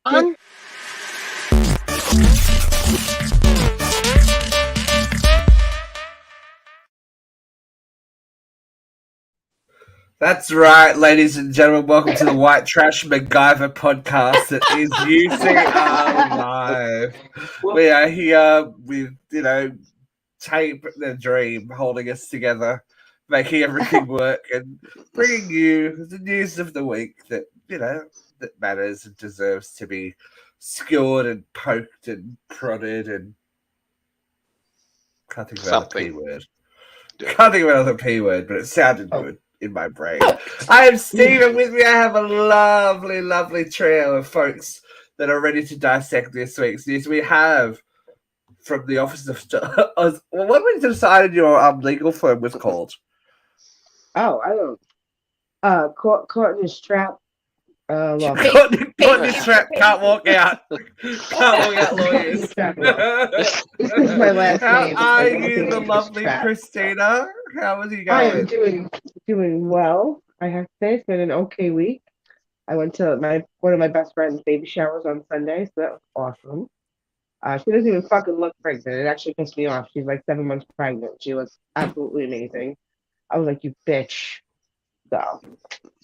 on. That's right, ladies and gentlemen. Welcome to the White Trash MacGyver podcast that is using our live. We are here with, tape the dream holding us together, making everything work and bringing you the news of the week that, that matters and deserves to be skewered and poked and prodded and can't think of another P word. Can't think of another P word, but it sounded good in my brain. I am Steve, and with me I have a lovely, lovely trio of folks that are ready to dissect this week's news. We have from the Office of what we decided your legal firm was called. Oh, I don't. Caught in a strap. Caught in a strap. Can't walk out. Can't walk out, lawyers. This is my last name. How are you, the lovely Christina? How is you going? I am doing well. I have to say it's been an okay week. I went to one of my best friend's baby showers on Sunday, so that was awesome. She doesn't even fucking look pregnant. It actually pissed me off. She's like 7 months pregnant. She looks absolutely amazing. I was like, you bitch. So,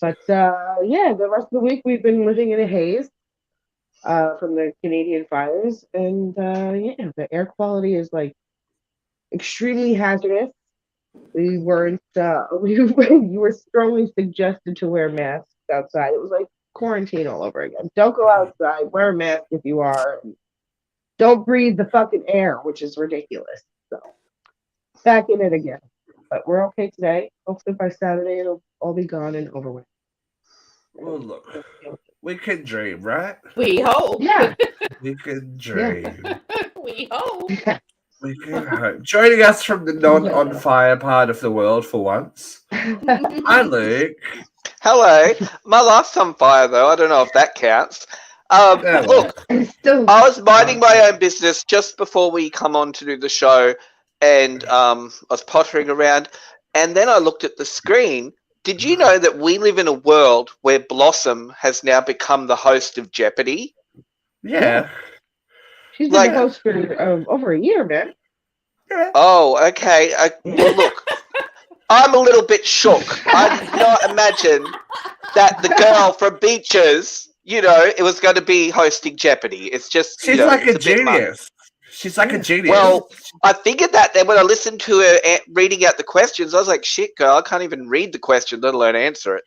but the rest of the week we've been living in a haze from the Canadian fires, and the air quality is like extremely hazardous. We weren't. You were strongly suggested to wear masks outside. It was like quarantine all over again. Don't go outside. Wear a mask if you are. Don't breathe the fucking air, which is ridiculous. So back in it again. But we're okay today. Hopefully by Saturday it'll all be gone and over with. Well, look, we can dream, right? We hope. Yeah. We can dream. We hope. Yeah. We can hope. Joining us from the non-on-fire part of the world for once. Hi, Luke. Hello. My life's on fire, though. I don't know if that counts. Look, I was minding my own business just before we come on to do the show, and I was pottering around, and then I looked at the screen. Did you know that we live in a world where Blossom has now become the host of Jeopardy? Yeah. She's been the host for over a year, man. Oh, okay. Well, look, I'm a little bit shook. I did not imagine that the girl from Beaches, it was going to be hosting Jeopardy. It's just, she's like a genius. She's like a genius. Well, I figured that then when I listened to her reading out the questions, I was like, shit, girl, I can't even read the question, let alone answer it.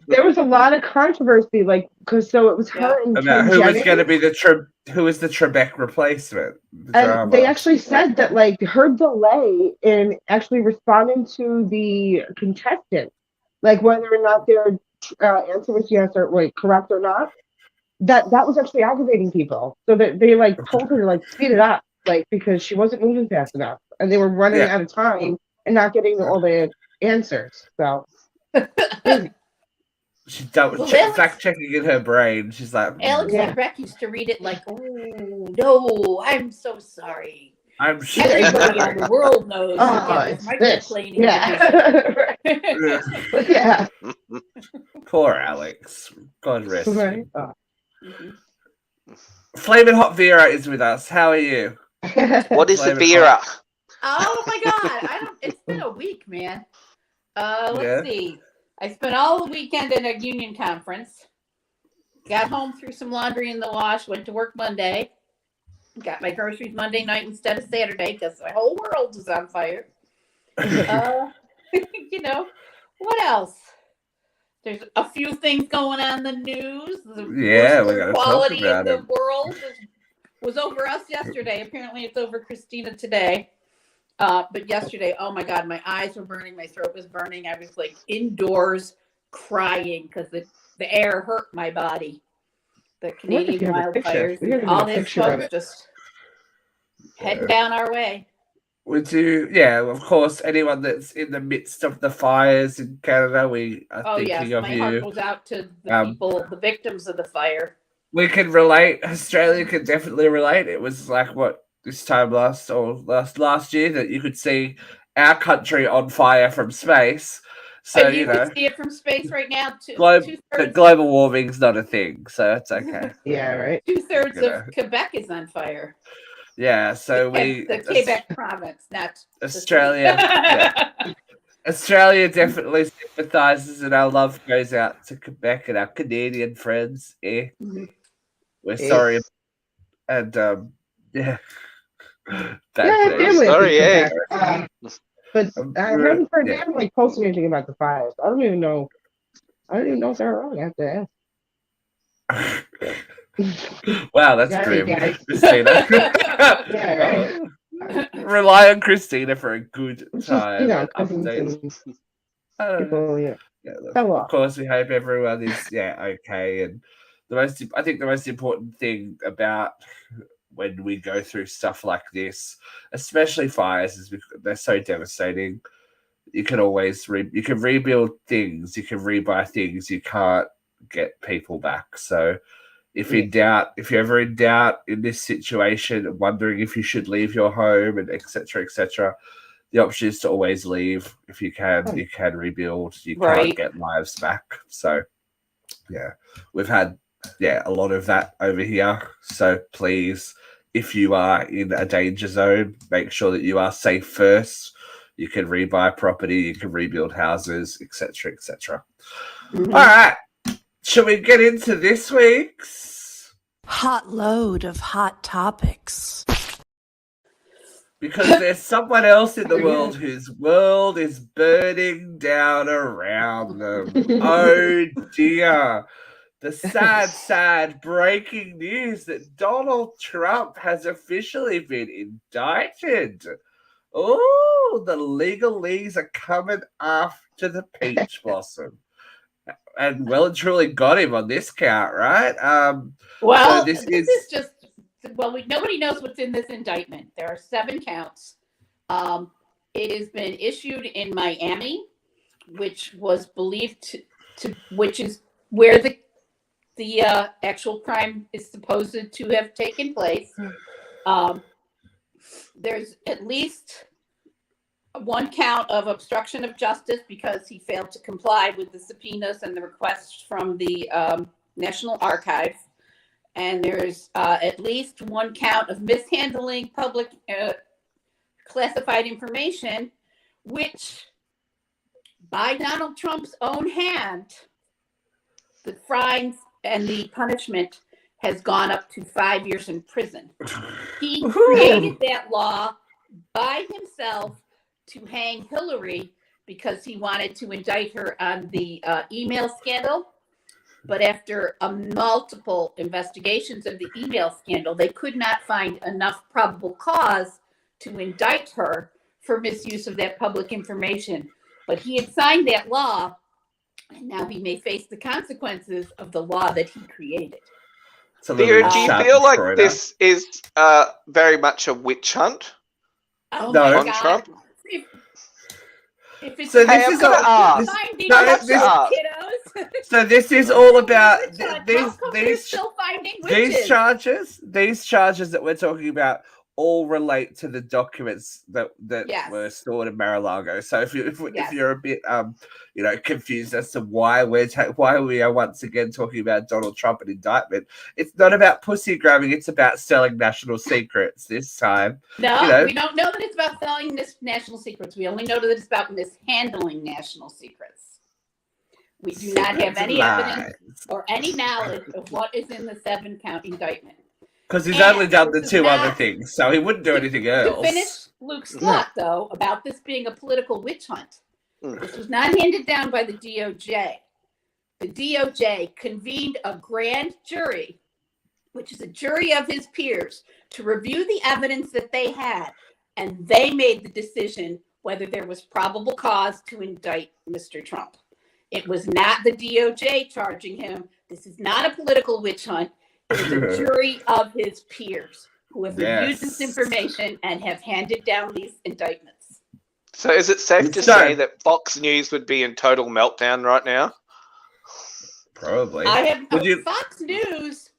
There was a lot of controversy, it was her and about who was going to be the Trebek replacement. And they actually said that, her delay in actually responding to the contestant, whether or not their answer was yes or correct or not, that was actually aggravating people. So that they told her to speed it up, because she wasn't moving fast enough, and they were running out of time and not getting all the answers. So she's fact checking in her brain. She's like, Alex Trebek used to read it like, "Oh no, I'm so sorry. I'm sure everybody in the world knows." Yeah. Poor Alex. God rest him. Mm-hmm. Flamin' Hot Vera is with us. How are you? What is the Vera? Oh my God! It's been a week, man. Let's see. I spent all the weekend in a union conference. Got home, threw some laundry in the wash. Went to work Monday. Got my groceries Monday night instead of Saturday because my whole world was on fire. What else? There's a few things going on in the news. We got to talk about the world was over us yesterday. Apparently, it's over Christina today. But yesterday, oh my God, my eyes were burning, my throat was burning. I was indoors crying because the air hurt my body. The Canadian wildfires, all this smoke just heading down our way. We do, of course, anyone that's in the midst of the fires in Canada, we are thinking of you. My heart goes out to the people, the victims of the fire. We can relate. Australia can definitely relate. It was this time last year that you could see our country on fire from space. So, and you can see it from space right now. Global warming's not a thing, so that's okay. Yeah, right. 2/3 You know. of Quebec is on fire. Yeah, so The Quebec province, not Australia. Yeah. Australia definitely sympathises, and our love goes out to Quebec and our Canadian friends. Yeah. We're sorry. And yeah. Yeah, family sorry, yeah. But I haven't heard they haven't like posted anything about the fires. I don't even know if they're wrong. I have to ask. Wow, that's Sorry, grim, guys. Christina. Yeah, right. Rely on Christina for a good It's just, time. cousins Updates. and people, Of course, we hope everyone is okay. And I think the most important thing about when we go through stuff like this, especially fires, is because they're so devastating. You can always you can rebuild things, you can rebuy things. You can't get people back. So if you're ever in doubt in this situation, wondering if you should leave your home and etc., the option is to always leave. If you can, you can rebuild. You can't get lives back. So yeah, we've had a lot of that over here. So please, if you are in a danger zone, make sure that you are safe first. You can rebuy property, you can rebuild houses, etc., etc. All right. Shall we get into this week's hot load of hot topics? Because there's someone else in the world whose world is burning down around them. Oh dear. The sad breaking news that Donald Trump has officially been indicted. Oh, the legalese are coming after the peach blossom. And well and truly got him on this count, right? Well, so this is just nobody knows what's in this indictment. There are 7 counts. It has been issued in Miami, which was believed which is where the actual crime is supposed to have taken place. There's at least 1 count of obstruction of justice because he failed to comply with the subpoenas and the requests from the National Archive. And there's at least 1 count of mishandling public classified information, which by Donald Trump's own hand, the fines and the punishment has gone up to 5 years in prison. He created that law by himself to hang Hillary because he wanted to indict her on the email scandal. But after multiple investigations of the email scandal, they could not find enough probable cause to indict her for misuse of that public information. But he had signed that law, and now he may face the consequences of the law that he created. Theo, do you feel like this is very much a witch hunt on Trump? If it's so this is so this is all about these charges that we're talking about all relate to the documents that were stored in Mar-a-Lago. So if you're a bit confused as to why we are once again talking about Donald Trump and indictment, it's not about pussy grabbing, it's about selling national secrets this time. No, we don't know that it's about selling national secrets. We only know that it's about mishandling national secrets. We do not have any evidence or any knowledge of what is in the 7-count indictment. Because he's only done the 2 other things, so he wouldn't do anything else. To finish Luke's thought, though, about this being a political witch hunt, this was not handed down by the DOJ. The DOJ convened a grand jury, which is a jury of his peers, to review the evidence that they had, and they made the decision whether there was probable cause to indict Mr. Trump. It was not the DOJ charging him. This is not a political witch hunt. It's a jury of his peers who have reviewed this information and have handed down these indictments. So is it safe to say that Fox News would be in total meltdown right now? Probably. I have Fox News.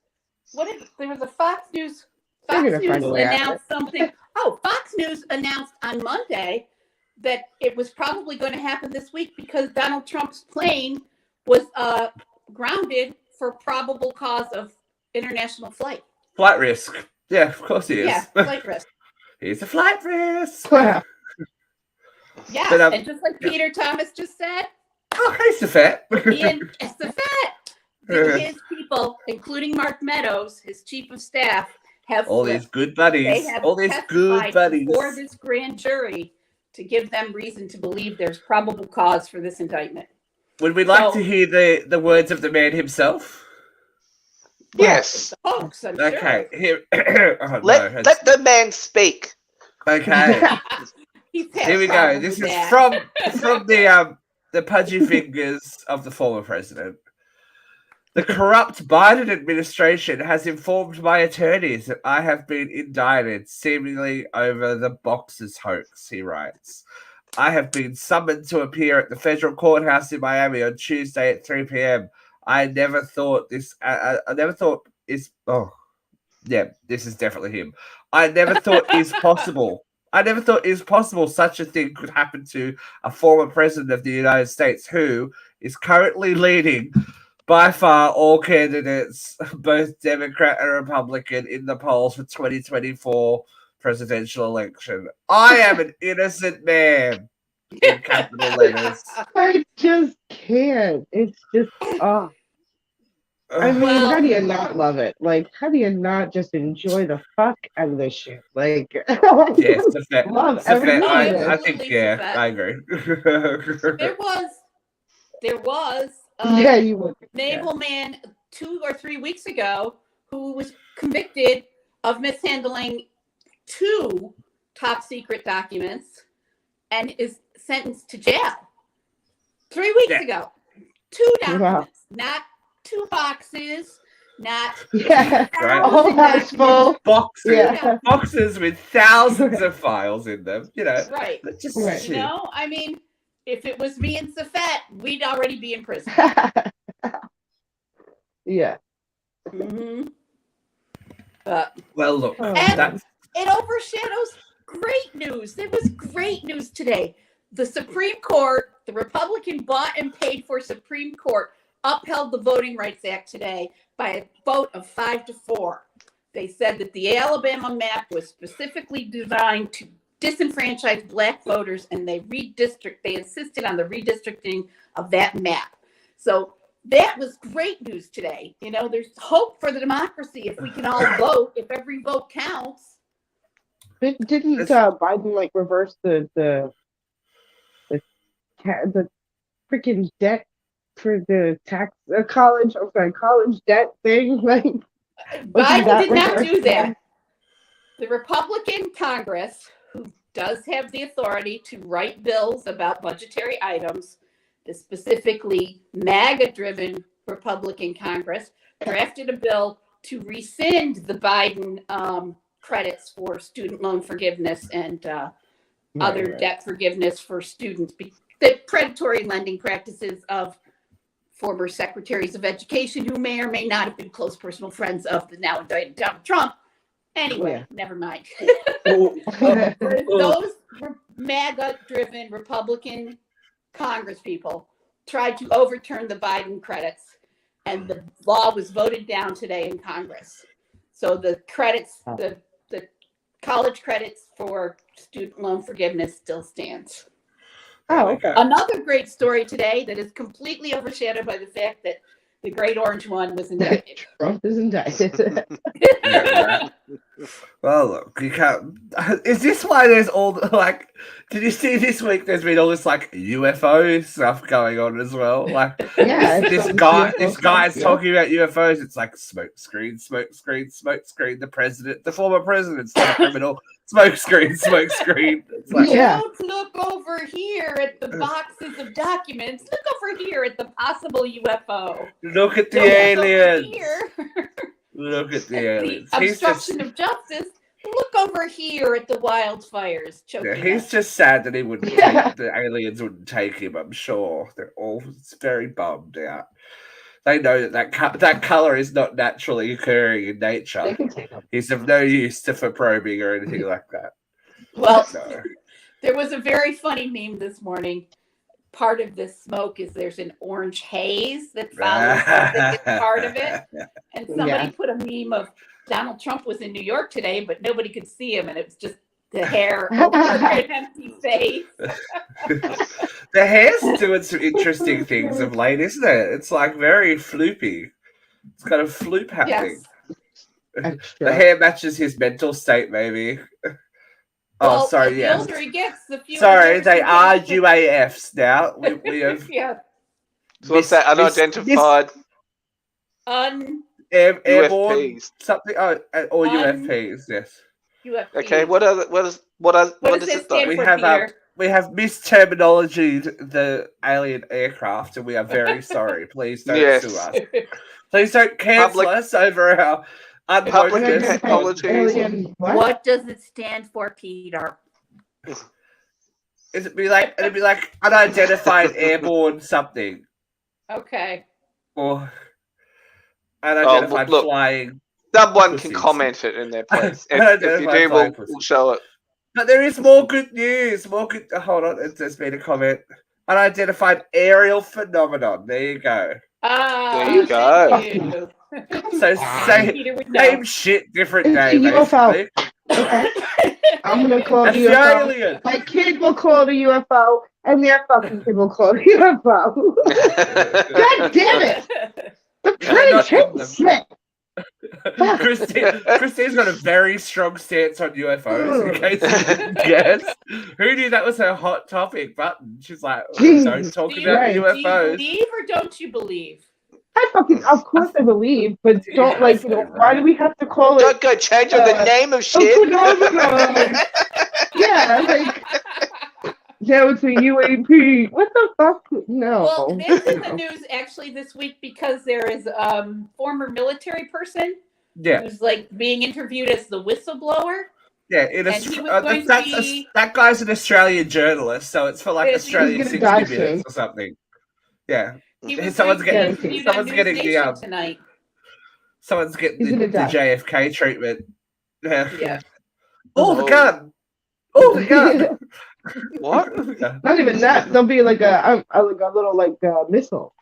There was a Fox News announced something. Oh, Fox News announced on Monday that it was probably going to happen this week because Donald Trump's plane was grounded for probable cause of international flight. Flight risk. Yeah, of course he is. Yeah, flight risk. He's a flight risk. Wow. Yeah, But, and just like Peter Thomas just said, oh, hey, Safet. Ian Estafette, his people, including Mark Meadows, his chief of staff, have All these good buddies. They have All these good testified buddies. before this grand jury to give them reason to believe there's probable cause for this indictment. Would we like to hear the words of the man himself? Yes. Hoax, I'm Okay. sure. Here. Oh, Let the man speak. Okay. He's had Here we go. problems This with is that. from the pudgy fingers of the former president. The corrupt Biden administration has informed my attorneys that I have been indicted, seemingly over the boxers hoax, he writes. I have been summoned to appear at the federal courthouse in Miami on Tuesday at 3 p.m. I never thought this. This is definitely him. I never thought is possible. I never thought it was possible such a thing could happen to a former president of the United States who is currently leading by far all candidates, both Democrat and Republican, in the polls for 2024 presidential election. I am an innocent man in capital letters. I just can't. It's just, I mean, Well- how do you not love it? Like, how do you not just enjoy the fuck out of this shit? Like, Yes, the fact. love every minute of I it. think, yeah, I agree. There was Yeah, you would. naval man 2 or 3 weeks ago who was convicted of mishandling 2 top secret documents and is sentenced to jail 3 weeks ago. 2 documents, not 2 boxes, not Yeah, Right. a whole house full. Boxes, Yeah. boxes with thousands of files in them. You know, right. just Right. You know, I mean, if it was me and Safet, we'd already be in prison. Yeah. Mm-hmm. But Well, look, Oh. that's it overshadows great news. There was great news today. The Supreme Court, the Republican bought and paid for Supreme Court, upheld the Voting Rights Act today by a vote of 5-4. They said that the Alabama map was specifically designed to disenfranchise Black voters, and they insisted on the redistricting of that map. So that was great news today. You know, there's hope for the democracy if we can all vote, if every vote counts. But didn't Biden like reverse the freaking debt for the college debt thing? Like, Biden did not reversed? do that. The Republican Congress, who does have the authority to write bills about budgetary items, the specifically MAGA-driven Republican Congress, drafted a bill to rescind the Biden credits for student loan forgiveness and other debt forgiveness for students. The predatory lending practices of former secretaries of education who may or may not have been close personal friends of the now indicted Donald Trump. Anyway, never mind. Those MAGA-driven Republican Congress people tried to overturn the Biden credits, and the law was voted down today in Congress. So the credits, the college credits for student loan forgiveness still stands. Oh, okay. Another great story today that is completely overshadowed by the fact that the Great Orange One was indicted. Trump is indicted. well, look, you can't. Is this why there's all like? Did you see this week? There's been all this like UFO stuff going on as well. Like, Yeah, this guy's talking about UFOs. It's like smoke screen, smoke screen, smoke screen. The former president's not a criminal. Smoke screen, smoke screen. It's like, Don't look over here at the boxes of documents. Look over here at the possible UFO. look at the Don't look over aliens. here Look at the at aliens. the He's obstruction of justice. Look over here at the wildfires choking he's us. just sad that he wouldn't. Yeah. The aliens wouldn't take him. I'm sure they're all very bummed out. They know that color is not naturally occurring in They nature. can take them. He's of no use for probing or anything like that. Well, No. There was a very funny meme this morning. Part of this smoke is there's an orange haze that follows that is part of it. And somebody put a meme of Donald Trump was in New York today, but nobody could see him, and it was just the hair over an empty face. The hair's doing some interesting things of late, isn't it? It's like very floopy. It's got a floop happening. Yes. The hair matches his mental state, maybe. Well, sorry, the older he gets, the fewer. Sorry, they are UAFs now. We have. Yeah. So what's that? Unidentified UFPs. Airborne something. Or UFPs. Yes. UFPs. Okay. What does it stand do? for, We have misterminologied the alien aircraft, and we are very sorry. Please don't sue us. Please don't cancel us over our Public unwokeness. apologies. What does it stand for, Peter? It'd be like unidentified airborne something, Okay. or unidentified look. flying. Someone Pussies. can comment it in there, please. If you do, we'll show it. But there is more good news. Hold on, there's been a comment. Unidentified aerial phenomenon. There you go. There you go. Thank you. So Peter would know. same shit, different It's day. a UFO. Basically. Okay. I'm gonna call That's it the UFO. alien. My kid will call it a UFO, and their fucking kid will call it a UFO. God damn it! The not pretty them. shit. Christine's got a very strong stance on UFOs. In case you didn't guess, who knew that was her hot topic button? She's like, Jeez. don't talk Do about you UFOs. believe or don't you believe? Of course I believe, but don't why do we have to call it Don't go changing the name of a shit. phenomenon? Yeah, now it's a UAP. What the fuck? No. Well, this is the news actually this week because there is a former military person Yeah, who's being interviewed as the whistleblower. yeah. And he was going to be- that guy's an Australian journalist, so it's for He's Australian gonna 60 die minutes soon. or something. Yeah, He was Someone's going to be getting- interviewed someone's on getting News the, Nation tonight. someone's getting He's the gonna die. JFK treatment. Yeah. Yeah. Oh, the Oh. gun! Oh, the gun! What? Not even that. There'll be like a little missile.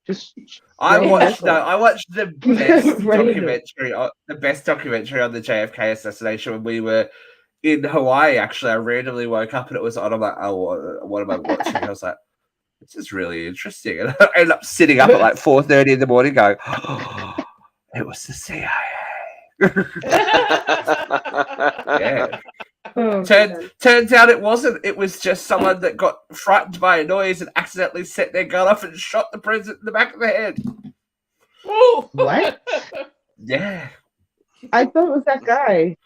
Just I Right. watched the best Right. documentary on the JFK assassination when we were in Hawaii. Actually, I randomly woke up and it was on. I'm like, oh, what am I watching? I was like, this is really interesting. And I ended up sitting up at 4:30 in the morning, going, oh, it was the CIA. Yeah. oh, Turns out it wasn't. It was just someone that got frightened by a noise and accidentally set their gun off and shot the president in the back of the head. Ooh. What? Yeah. I thought it was that guy.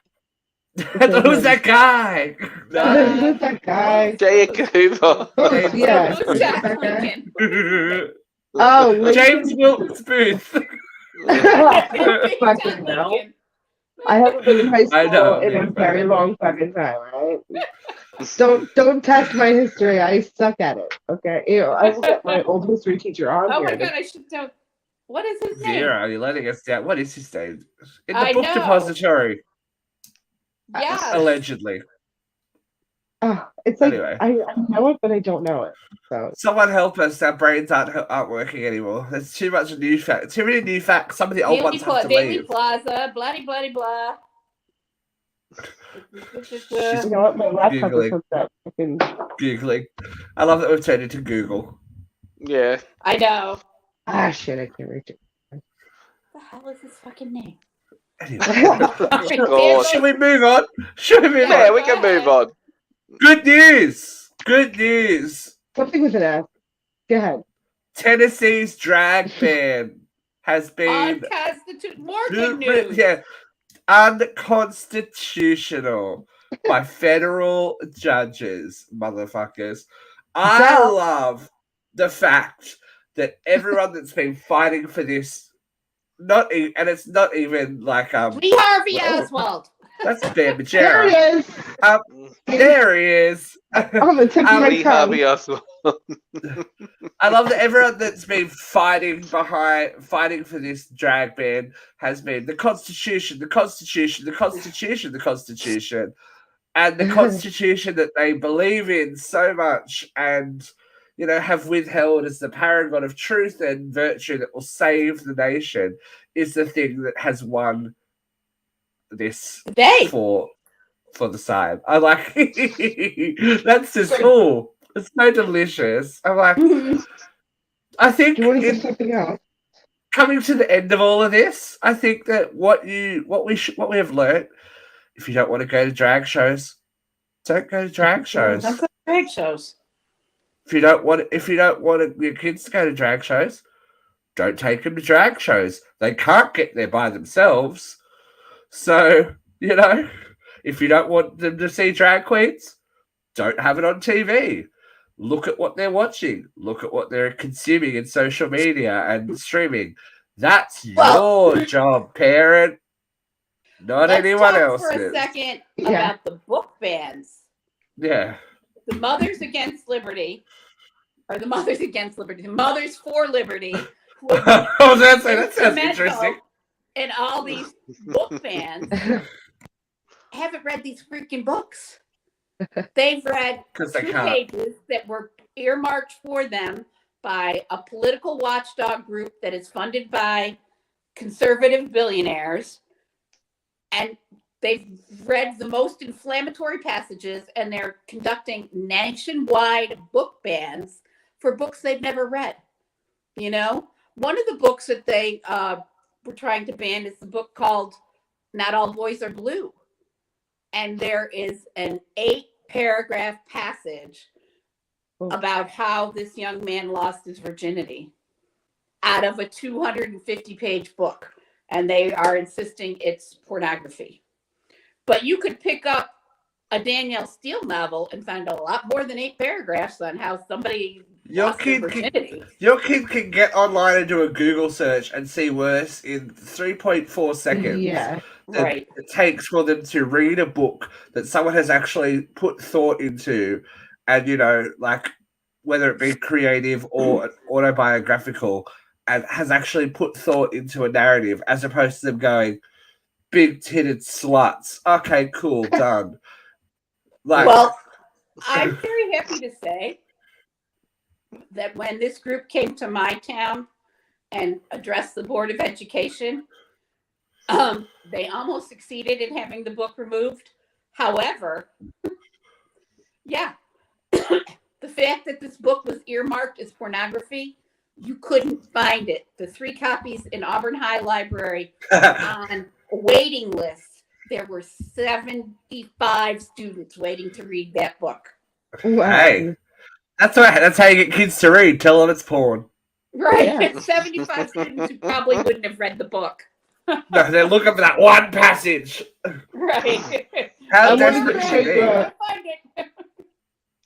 I thought it was that guy. It was that guy. J. Cooper. Yeah. Who's Jack That guy. Lincoln? Oh, James Wilkes Booth. Fucking hell. I haven't been in high I know. school in a very long fucking time, right? Don't test my history. I suck at it. Okay. I will get my old history teacher on Oh here. my god, I should know. What is his name? Vera, are you letting us down? What is his name? In the I book know. depository, Yes. allegedly. It's like Anyway. I know it, but I don't know it. So Someone help us. Our brains aren't working anymore. There's too much new facts. Too many new facts. Some of the old ones have to Daily leave. Plaza, bloody bloody blah. you know what? My laptop Googling. is hooked up. Fucking Googling. I love that we've turned into Google. Yeah. I know. shit! I can't reach it. What the hell is his fucking name? Anyway. God. Should we move on? Should we move Yeah, on? we can move on. Good news. Good news. Something with an S. Go ahead. Tennessee's drag ban has been More good news. yeah, unconstitutional by federal judges, motherfuckers. I Yeah. love the fact that everyone that's been fighting for this, and it's not even like Lee Harvey Oswald. that's Ben There Majera. it is. There he is. On the tip of my Lee tongue. Harvey Oswald. I love that everyone that's been fighting for this drag ban has been the Constitution, the Constitution, the Constitution, the Constitution. and the Constitution that they believe in so much and, you know, have withheld as the paragon of truth and virtue that will save the nation is the thing that has won this for the side. I'm like, that's just cool. It's so delicious. I'm like, I think Do you want to say something else? Coming to the end of all of this, I think that what we have learned, if you don't want to go to drag shows, don't go to drag shows. Don't go to drag shows. If you don't want your kids to go to drag shows, don't take them to drag shows. They can't get there by themselves. So, you know, if you don't want them to see drag queens, don't have it on TV. Look at what they're watching. Look at what they're consuming in social media and streaming. That's your job, parent, not anyone else's. Let's talk for a second about the book bans. Yeah. The Mothers Against Liberty, or the Mothers Against Liberty, the Mothers for Liberty. That sounds interesting. And all these book bans haven't read these freaking books. They've read 2 pages that were earmarked for them by a political watchdog group that is funded by conservative billionaires. And they've read the most inflammatory passages, and they're conducting nationwide book bans for books they've never read. You know, one of the books that they were trying to ban is the book called Not All Boys Are Blue. And there is an 8-paragraph passage about how this young man lost his virginity out of a 250-page book. And they are insisting it's pornography. But you could pick up a Danielle Steele novel and find a lot more than 8 paragraphs on how somebody lost their virginity. Your kid can get online and do a Google search and see worse in 3.4 seconds. Yeah. Right. It takes for them to read a book that someone has actually put thought into, and, you know, like, whether it be creative or autobiographical, and has actually put thought into a narrative, as opposed to them going, big titted sluts. Okay, cool, done. Like, well, I'm very happy to say that when this group came to my town and addressed the Board of Education, they almost succeeded in having the book removed. However, yeah, the fact that this book was earmarked as pornography, you couldn't find it. The 3 copies in Auburn High Library on waiting lists, there were 75 students waiting to read that book. Hey, that's right. That's how you get kids to read. Tell them it's porn. Right. Yeah. 75 students who probably wouldn't have read the book. No, they're looking for that one passage. Right. How I desperate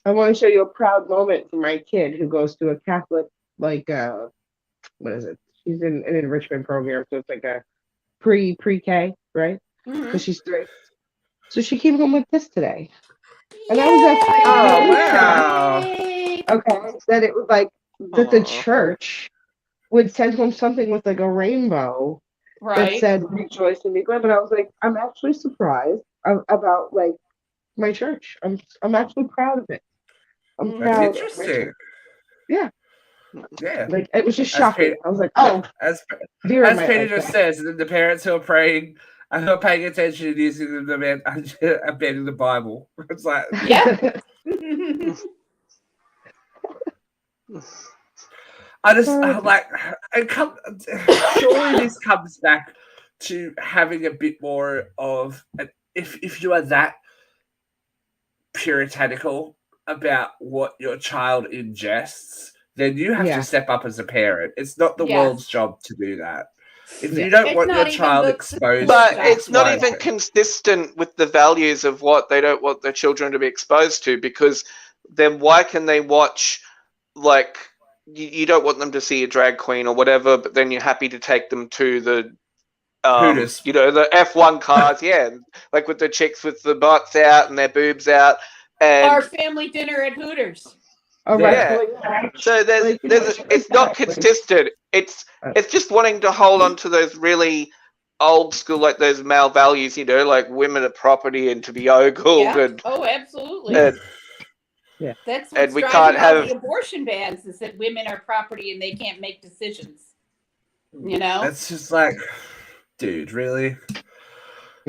want to show you a proud moment for my kid who goes to a Catholic, like, what is it? She's in an enrichment program, so it's like a pre-K, right? Because she's 3. So she came home with this today. And I was actually okay, that it was like that the church would send home something with like a rainbow that said rejoice and be glad. But I was like, I'm actually surprised about like my church. I'm actually proud of it. I'm proud. Interesting. Yeah. Yeah. Like it was just shocking. I was like, oh, as Peter just says, and then the parents who are praying and who are paying attention and using them abandoning the Bible. It's like, yeah. I just like surely this comes back to having a bit more of if you are that puritanical about what your child ingests, then you have to step up as a parent. It's not the world's job to do that. If you don't want your child exposed, but it's not even consistent with the values of what they don't want their children to be exposed to, because then why can they watch, like, you don't want them to see a drag queen or whatever, but then you're happy to take them to the Hooters. You know, the F1 cars, like with the chicks with the butts out and their boobs out, and our family dinner at Hooters. So there's it's not consistent. It's just wanting to hold on to those really old school, like those male values, you know, like women are property and to be ogled. Yeah. And, Oh, absolutely. and, That's and what's we driving can't all have. the abortion bans is that women are property and they can't make decisions. You know? That's just like, dude, really?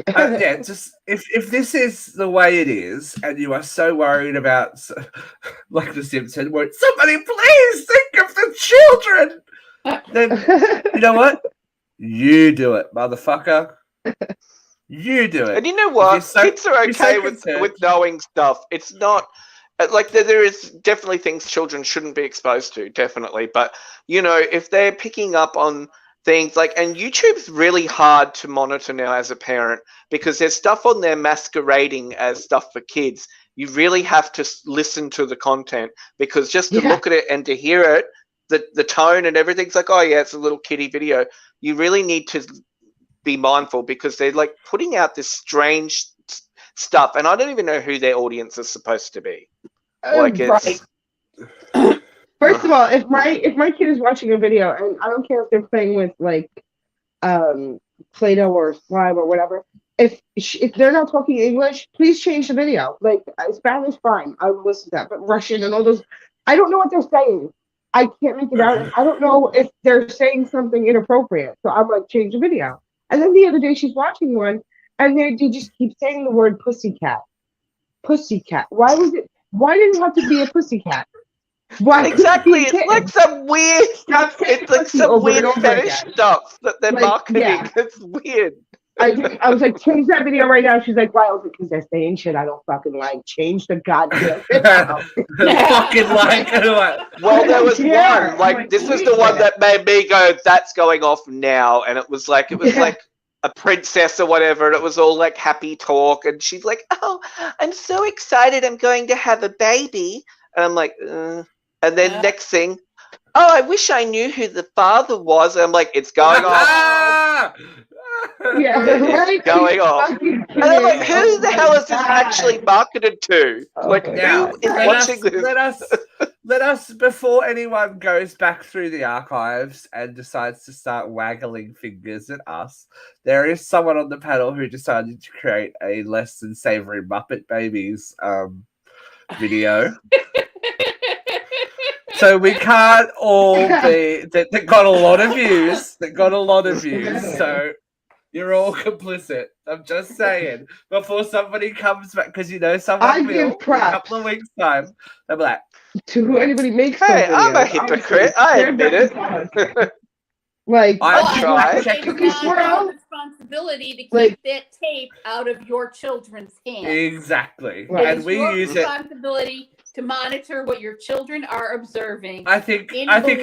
Yeah, just if this is the way it is, and you are so worried about, like the Simpsons, where somebody please think of the children, then you know what? You do it, motherfucker. You do it. And you know what? Kids are okay with concerned. knowing stuff. It's not like there is definitely things children shouldn't be exposed to, definitely. But you know, if they're picking up on things like, and YouTube's really hard to monitor now as a parent because there's stuff on there masquerading as stuff for kids. You really have to listen to the content because just to look at it and to hear it, the tone and everything's like, oh yeah, it's a little kiddie video. You really need to be mindful because they're like putting out this strange stuff, and I don't even know who their audience is supposed to be. Like, it's First of all, if my kid is watching a video, and I don't care if they're playing with like Play-Doh or slime or whatever, if they're not talking English, please change the video. Like Spanish, fine, I will listen to that, but Russian and all those, I don't know what they're saying. I can't make it out. I don't know if they're saying something inappropriate, so I'm like, change the video. And then the other day she's watching one, and they just keep saying the word pussycat. Pussycat. Why did it have to be a pussycat? Why exactly, it's like some weird stuff. It's like some weird fetish stuff that they're marketing. Yeah. It's weird. I was like, change that video right now. She's like, why? I was like, because they're saying shit I don't fucking like. Change the goddamn fucking like. Well, there was one. Like, this was the one that made me go, that's going off now. And it was like a princess or whatever. And it was all like happy talk. And she's like, oh, I'm so excited. I'm going to have a baby. And I'm like, And then next thing, oh, I wish I knew who the father was. And I'm like, it's going off. Yeah, it's going off. And I'm like, who the hell is this actually marketed to? Like, who is watching this? Let us, before anyone goes back through the archives and decides to start waggling fingers at us, there is someone on the panel who decided to create a less than savory Muppet Babies video. So we can't all be that got a lot of views. So you're all complicit. I'm just saying. Before somebody comes back, because you know someone will in a couple of weeks' time. They'll be like, to who anybody makes. Hey, I'm a hypocrite. I admit it. Like, I try. It's our responsibility to keep that tape out of your children's hands. Exactly. Right. And we use responsibility to monitor what your children are observing. I think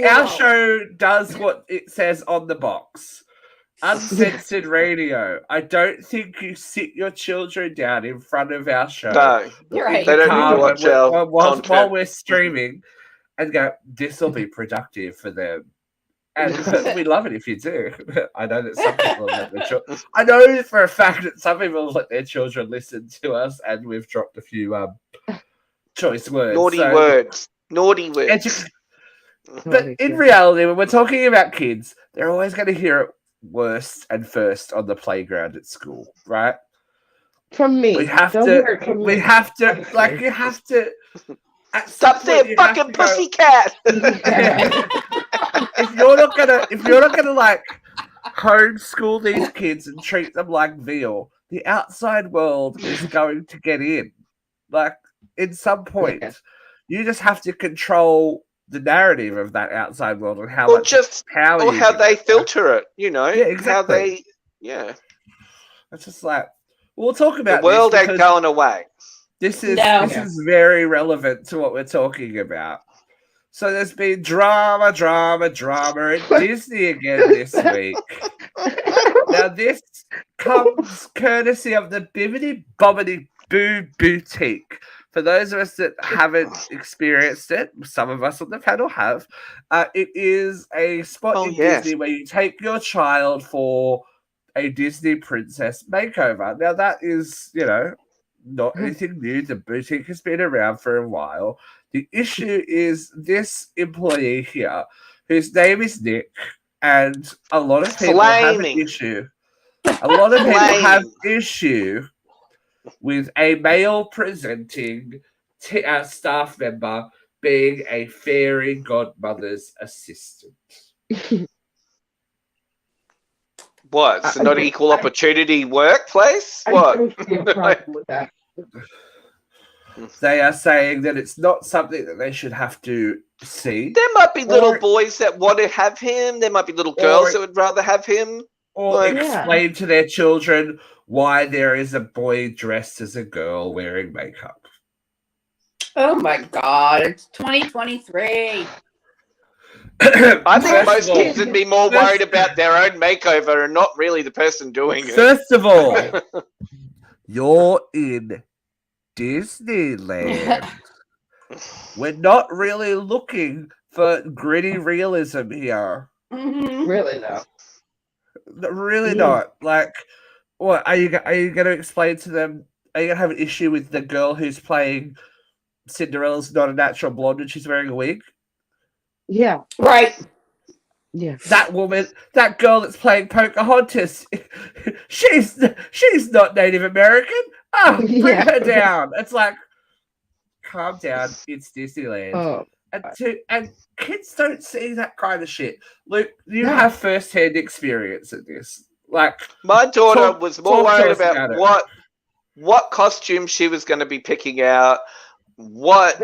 our show does what it says on the box. Uncensored radio. I don't think you sit your children down in front of our show. No, you're right. They don't need to watch our content while we're streaming and go, this will be productive for them. And we love it if you do. I know that some people let their children. I know for a fact that some people let their children listen to us, and we've dropped a few choice words. Naughty words. But in reality, when we're talking about kids, they're always going to hear it worst and first on the playground at school, right? From me. We have to. You have to. Stop saying fucking pussycat. If you're not gonna like homeschool these kids and treat them like veal, the outside world is going to get in. Like, in some point, you just have to control the narrative of that outside world and how much power or how they filter it. You know, exactly. It's just like, we'll talk about the world ain't going away. This is very relevant to what we're talking about. So there's been drama at Disney again this week. Now this comes courtesy of the Bibbidi Bobbidi Boo Boutique. For those of us that haven't experienced it, some of us on the panel have. It is a spot in Disney where you take your child for a Disney princess makeover. Now that is, not anything new. The boutique has been around for a while. The issue is this employee here, whose name is Nick, and a lot of people have an issue. A lot of people have Lame. issue with a male presenting staff member being a fairy godmother's assistant. What? So not equal opportunity workplace? I What? don't see a problem with that. They are saying that it's not something that they should have to see. There might be little Or- boys that want to have him. There might be little girls that would rather have him. Or Like- explain to their children why there is a boy dressed as a girl wearing makeup. Oh my God, it's 2023. I think First most of all- kids would be more worried about their own makeover and not really the person doing it. First of all, you're in Disneyland. We're not really looking for gritty realism here. Mhm. Really though. Really Mm. not. Like, what are you going to explain to them? Are you going to have an issue with the girl who's playing Cinderella's not a natural blonde and she's wearing a wig? Yeah. Right. Yeah. That woman, that girl that's playing Pocahontas, she's not Native American. Oh, bring Yeah. her down. It's like, calm down. It's Disneyland. Oh. And kids don't see that kind of shit. Luke, you No. have first-hand experience at this. Like, My daughter Talk- was more talk to worried us about it. about what costume she was going to be picking out, what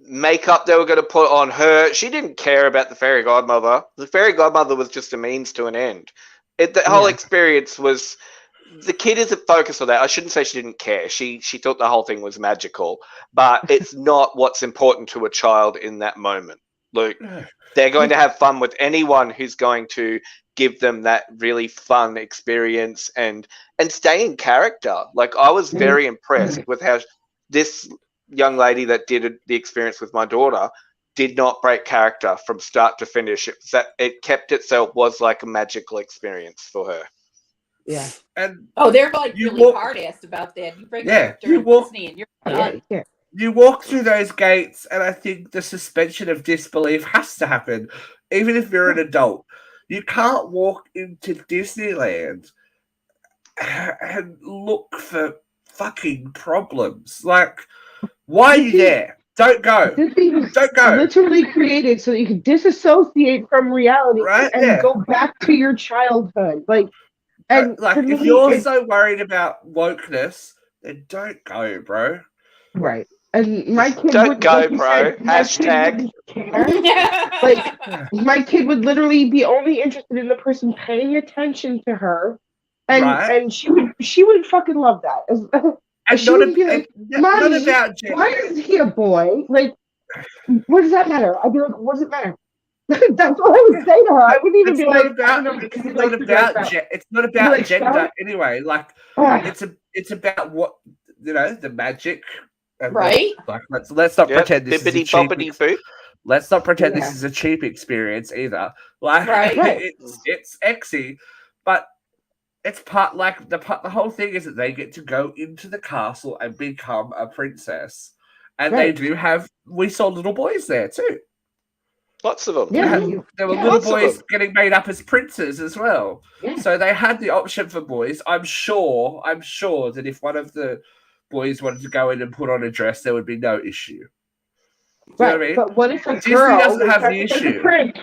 makeup they were going to put on her. She didn't care about the fairy godmother. The fairy godmother was just a means to an end. The whole Yeah. experience was the kid isn't focused on that. I shouldn't say she didn't care. She thought the whole thing was magical, but it's not what's important to a child in that moment. Luke, they're going to have fun with anyone who's going to give them that really fun experience and stay in character. Like, I was very impressed with how this young lady that did the experience with my daughter did not break character from start to finish. It kept itself, was like a magical experience for her. Yeah. and Oh, they're like You really walk- hard-assed about that. You break Yeah, character you in walk- Disney and you're Oh, yeah. done. Yeah. you walk through those gates, and I think the suspension of disbelief has to happen, even if you're an adult. You can't walk into Disneyland and look for fucking problems. Like, why are you there? Don't go. Disney was Don't go. literally created so that you could disassociate from reality Right? and Yeah. go back to your childhood. Like, and Like, for if me, you're it's- so worried about wokeness, then don't go, bro. right. And my kid Don't would, go, like you bro. said, my kid Hashtag. wouldn't care. Like, my kid would literally be only interested in the person paying attention to her, and Right. and she would fucking love that. And she not, would be like, not "Mommy, about gender. why is he a boy? Like, what does that matter?" I'd be like, "What does it matter?" That's what I would say to her. I wouldn't even It's be not like, about. I don't know, It's because he not likes to dress about. up. It's not about like, gender "Stop." anyway. Like, Ah, it's about what, the magic. And Right? Like, let's not Yep. pretend this is a Bippity cheap. boppity boop. Let's not pretend Yeah. this is a cheap experience either. Like, Right. Right. it's exy, but it's the whole thing is that they get to go into the castle and become a princess, and Right. they do have. We saw little boys there too. Lots of them. Yeah, There were yeah, little lots of boys them. getting made up as princes as well. yeah. So they had the option for boys. I'm sure that if one of the boys wanted to go in and put on a dress, there would be no issue. Do you know Right. what I mean? But what if a Disney girl doesn't was have the dressed as a issue. prince?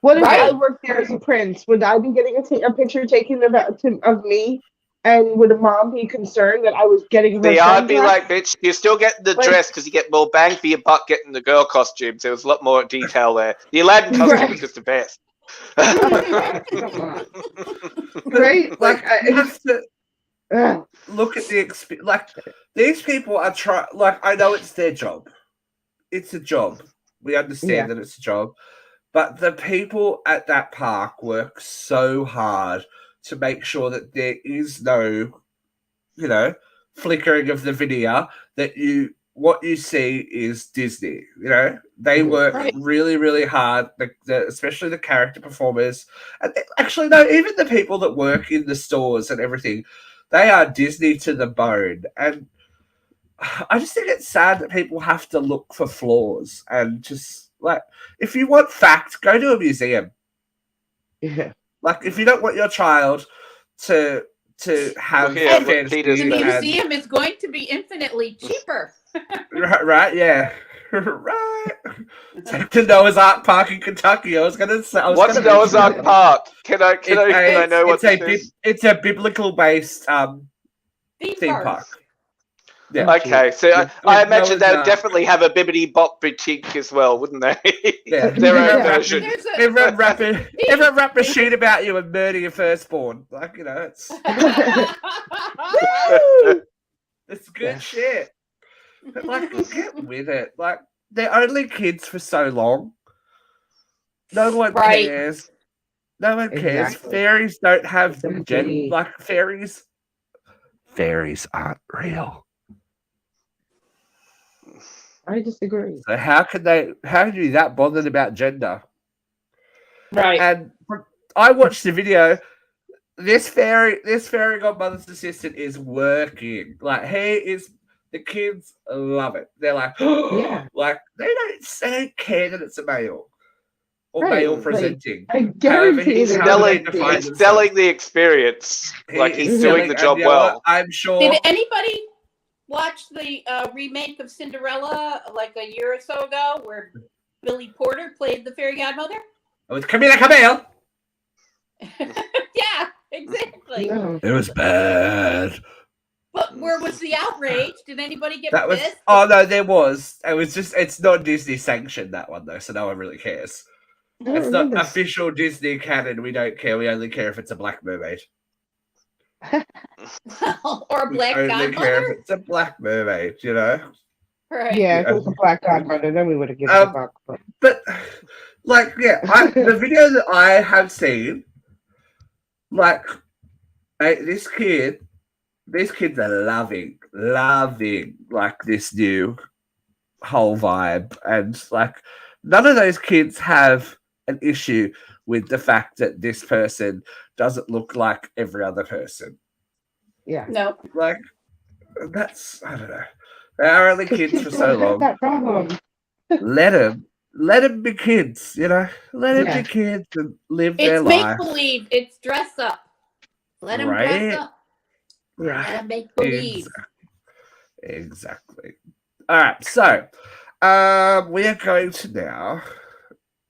What if I Right. worked there as a prince? Would I be getting a picture taken of me? And would a mom be concerned that I was getting her See, son I'd be dressed? like, bitch, you still get the Like- dress because you get more bang for your buck getting the girl costumes. There was a lot more detail there. The Aladdin costume Right. was just the best. Right? Like, you have to Ugh. look at the experience. Like, these people are trying. Like, I know it's their job. It's a job. We understand Yeah. that it's a job. But the people at that park work so hard to make sure that there is no, flickering of the video, that what you see is Disney. They work Right. really, really hard, especially the character performers. And actually, no, even the people that work in the stores and everything, they are Disney to the bone. And I just think it's sad that people have to look for flaws and just, like, if you want fact, go to a museum. Yeah. Like, if you don't want your child to have Looking at what fantasy Peter's The saying. and- museum is going to be infinitely cheaper. right, yeah. Right. Take to Noah's Ark Park in Kentucky. I was gonna say. What's Noah's Ark Park? Can I know what it's this is? It's a biblical based Theme theme park. park. Yeah. Okay, so Yeah, I imagine Noah's they would Ark. definitely have a Bibbidi Bop boutique as well, wouldn't they? Yeah. Their own Yeah. version. There's a, Everyone rap a sheet about you and murder your firstborn. Like, you know, it's it's good Yeah. shit. But like, get with it. Like, they're only kids for so long. No one Right. cares. No one cares. Exactly. Fairies don't have Exactly. like fairies. Fairies aren't real. I disagree. So how can you be that bothered about gender? right. And I watched the video. This fairy godmother's assistant is working. Like the kids love it. They're like, Yeah. like they don't care that it's a male or Right, male like, presenting. I guarantee he's that selling- they're define He's themselves. selling the experience. Like He he's is doing selling- the and job you know what? well. I'm sure. Did anybody watch the remake of Cinderella like a year or so ago where Billy Porter played the fairy godmother? It was Camila Cabello. Yeah, exactly. No. It was bad. But where was the outrage? Did anybody get That was. pissed? Oh no, there was. It was just. It's not Disney sanctioned, that one though, so no one really cares. I don't It's not remember. official Disney canon. We don't care. We only care if it's a black mermaid. Or a We black only care if godmother? it's a black mermaid. You know. Right. Yeah, if it was a black godmother, then we would have given Um, a fuck. But But like, yeah, the video that I have seen, like, these kids are loving like this new whole vibe, and like none of those kids have an issue with the fact that this person doesn't look like every other person. yeah. No. Like, that's, I don't know. They are only kids for so don't have long. that problem. Let them be kids, you know. Let them Yeah. be kids and live their It's make life. believe. It's dress up. Let them Right? dress up. Yeah. Let them make believe. Exactly. All right, so we are going to now.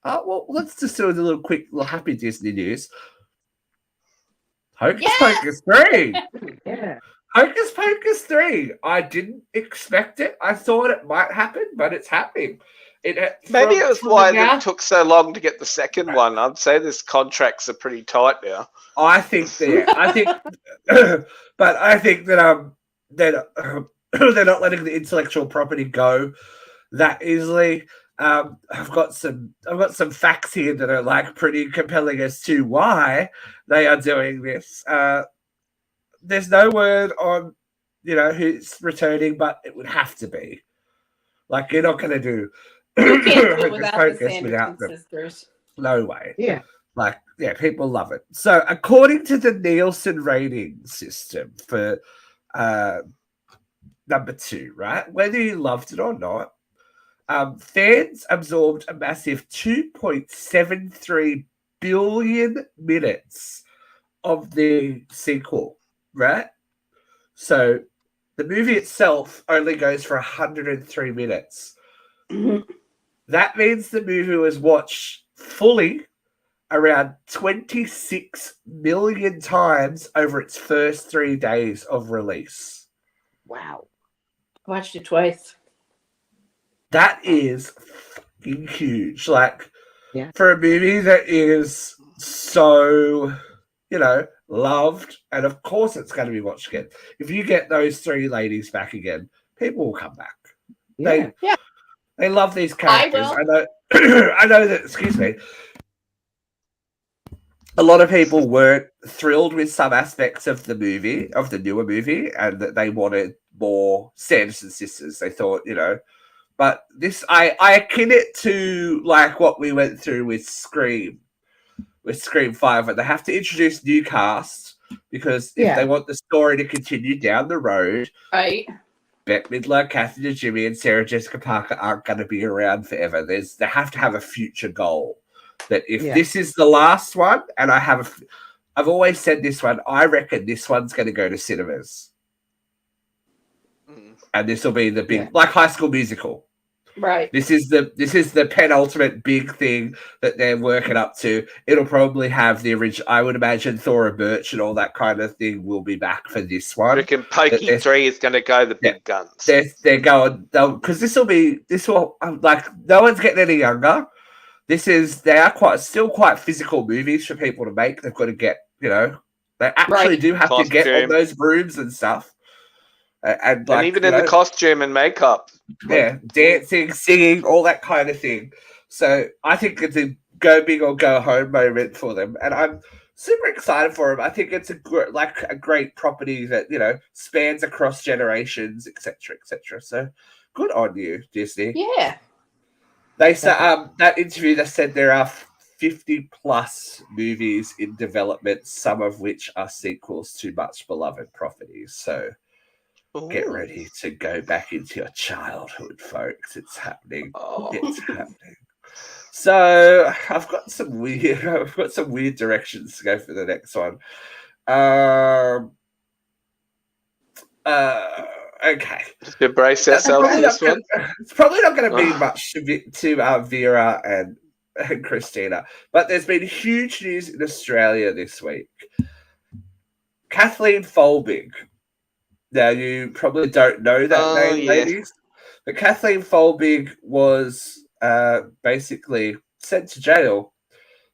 Well, let's just do a little happy Disney news. Hocus Yes! Pocus 3. Yeah. Hocus Pocus 3. I didn't expect it. I thought it might happen, but it's happening. Maybe it was why now. it took so long to get the second one. I'd say this contracts are pretty tight now. I think but I think that they're not letting the intellectual property go that easily. I've got some facts here that are like pretty compelling as to why they are doing this. There's no word on who's returning, but it would have to be. Like, you're not going to do You can't do it Hocus without the Pocus Sanderson without them. sisters. No way. Yeah. Like, yeah, people love it. So, according to the Nielsen rating system for number 2, right? Whether you loved it or not, fans absorbed a massive 2.73 billion minutes of the sequel, right? So, the movie itself only goes for 103 minutes. That means the movie was watched fully around 26 million times over its first 3 days of release. Wow. Watched it twice. That is fucking huge. Like, Yeah. for a movie that is so, loved, and of course it's going to be watched again. If you get those 3 ladies back again, people will come back. Yeah. They love these characters. will. I know. I know that. Excuse me. A lot of people weren't thrilled with some aspects of the movie, of the newer movie, and that they wanted more Sanderson sisters. They thought, but this, I akin it to like what we went through with Scream 5, where they have to introduce new cast because if they want the story to continue down the road, Right. Bette Midler, Kathy Najimy, and Sarah Jessica Parker aren't going to be around forever. They have to have a future goal. That if this is the last one, and I have I've always said this one. I reckon this one's going to go to cinemas, and this will be the big, like High School Musical. Right. This is the penultimate big thing that they're working up to. It'll probably have the original. I would imagine Thora Birch and all that kind of thing will be back for this one. I reckon Pokey 3 is going to go the big guns. They're going because this will like no one's getting any younger. They are still quite physical movies for people to make. They've got to get they actually do have to get on those brooms and stuff. And even in the costume and makeup. Yeah, dancing, singing, all that kind of thing. So I think it's a go big or go home moment for them. And I'm super excited for them. I think it's a great property that, spans across generations, etc., etc. So good on you, Disney. Yeah. They said that interview, they said there are 50 plus movies in development, some of which are sequels to much beloved properties. So get ready to go back into your childhood, folks. It's happening. It's happening. So I've got some weird directions to go for the next one. Okay. Just embrace ourselves in this one. It's probably not going to be much to Vera and Christina, but there's been huge news in Australia this week. Kathleen Folbig. Now, you probably don't know that name, ladies, but Kathleen Folbig was basically sent to jail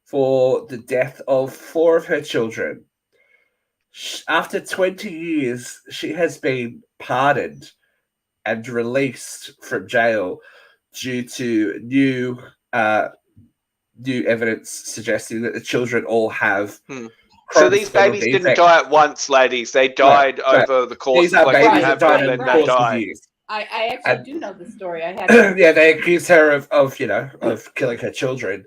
for the death of 4 of her children. After 20 years, she has been pardoned and released from jail due to new evidence suggesting that the children all have... So these babies didn't die at once, ladies. They died over the course of babies that died and in they the course of died. years. I actually do know the story. I had yeah, they accuse her of killing her children.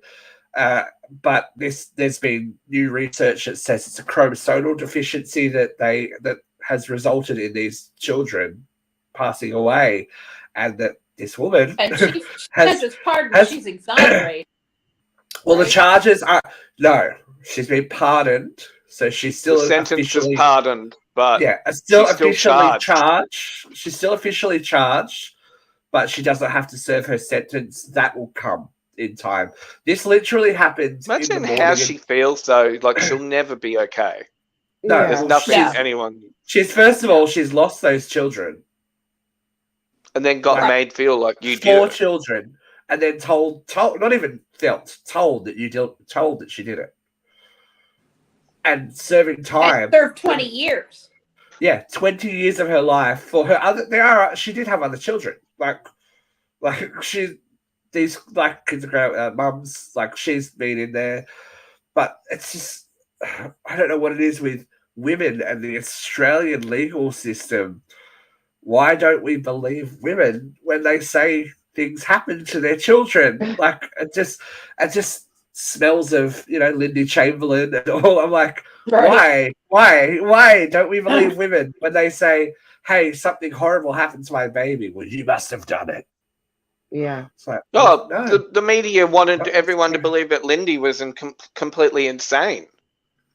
But there's been new research that says it's a chromosomal deficiency that has resulted in these children passing away, and that this woman she's exonerated. Well, right? The charges are she's been pardoned, so she's still the sentence is pardoned, but still officially charged. She's still officially charged, but she doesn't have to serve her sentence. That will come in time. This literally happened. Imagine how she feels though. Like she'll never be okay. No, there's nothing anyone. She's first of all, she's lost those children, and then got made feel like you did 4 children, and then told not even felt told that told that she did it, and serving time. And served 20 years. Yeah, 20 years of her life for her other. She did have other children, like these kids are mums, she's been in there, but it's just I don't know what it is with women and the Australian legal system. Why don't we believe women when they say things happen to their children? It just smells of Lindy Chamberlain and all. I'm like, why don't we believe women when they say, hey, something horrible happened to my baby? Well, you must have done it. Yeah. No. The media wanted everyone to believe that Lindy was completely insane.